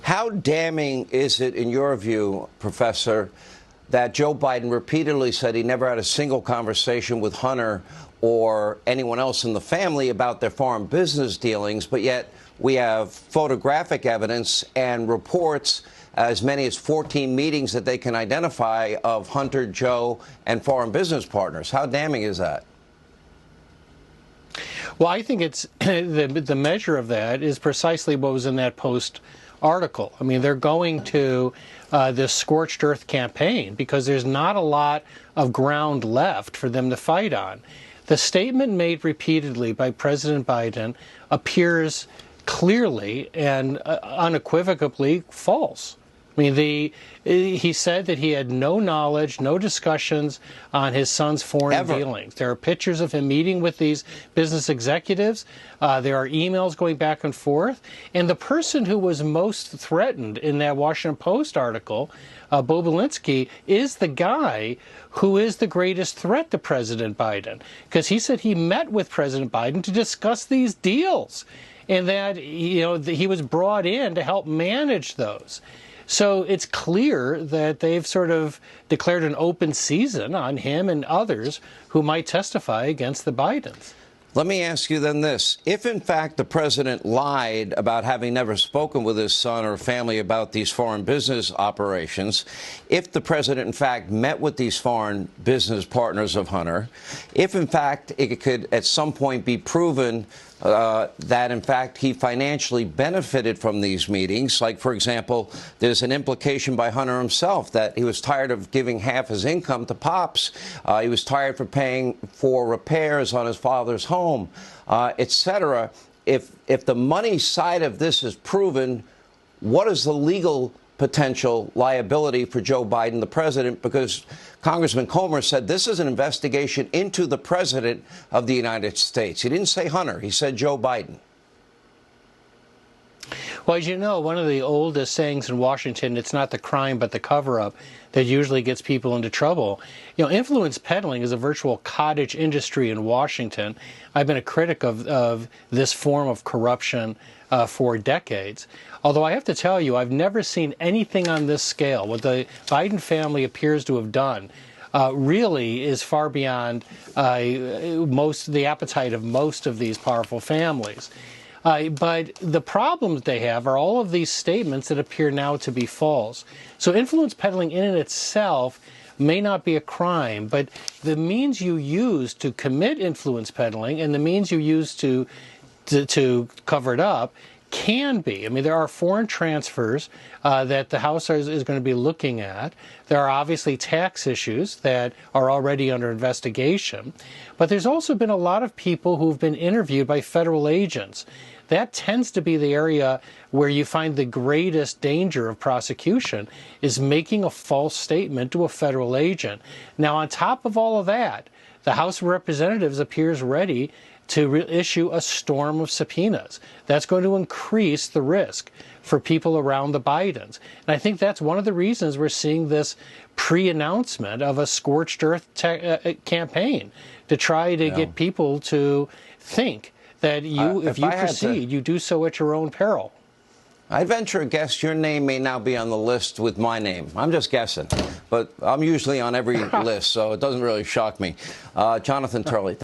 How damning is it, in your view, Professor, that Joe Biden repeatedly said he never had a single conversation with Hunter or anyone else in the family about their foreign business dealings, but yet we have photographic evidence and reports, as many as 14 meetings that they can identify of Hunter, Joe, and foreign business partners? How damning is that? Well, I think it's the measure of that is precisely what was in that Post article. I mean, they're going to this scorched earth campaign because there's not a lot of ground left for them to fight on. The statement made repeatedly by President Biden appears clearly and unequivocally false. I mean, he said that he had no knowledge, no discussions on his son's foreign dealings. There are pictures of him meeting with these business executives. There are emails going back and forth. And the person who was most threatened in that Washington Post article, Alinsky, is the guy who is the greatest threat to President Biden, because he said he met with President Biden to discuss these deals and that he was brought in to help manage those. So it's clear that they've sort of declared an open season on him and others who might testify against the Bidens. Let me ask you then this. If, in fact, the president lied about having never spoken with his son or family about these foreign business operations, if the president, in fact, met with these foreign business partners of Hunter, if, in fact, it could at some point be proven that, in fact, he financially benefited from these meetings. Like, for example, there's an implication by Hunter himself that he was tired of giving half his income to Pops. He was tired for paying for repairs on his father's home, etc. If the money side of this is proven, what is the legal potential liability for Joe Biden, the president? Because Congressman Comer said this is an investigation into the president of the United States. He didn't say Hunter. He said Joe Biden. Well, as you know, one of the oldest sayings in Washington, it's not the crime but the cover-up that usually gets people into trouble. Influence peddling is a virtual cottage industry in Washington. I've been a critic of this form of corruption for decades. Although I have to tell you, I've never seen anything on this scale. What the Biden family appears to have done really is far beyond the appetite of most of these powerful families. But the problem that they have are all of these statements that appear now to be false. So influence peddling in and itself may not be a crime, but the means you use to commit influence peddling and the means you use to cover it up can be. I mean, there are foreign transfers that the House is going to be looking at. There are obviously tax issues that are already under investigation. But there's also been a lot of people who've been interviewed by federal agents. That tends to be the area where you find the greatest danger of prosecution, is making a false statement to a federal agent. Now, on top of all of that, the House of Representatives appears ready to issue a storm of subpoenas. That's going to increase the risk for people around the Bidens. And I think that's one of the reasons we're seeing this pre-announcement of a scorched earth campaign to try to get people to think that if you proceed, you do so at your own peril. I'd venture a guess your name may now be on the list with my name. I'm just guessing. But I'm usually on every list, so it doesn't really shock me. Jonathan Turley.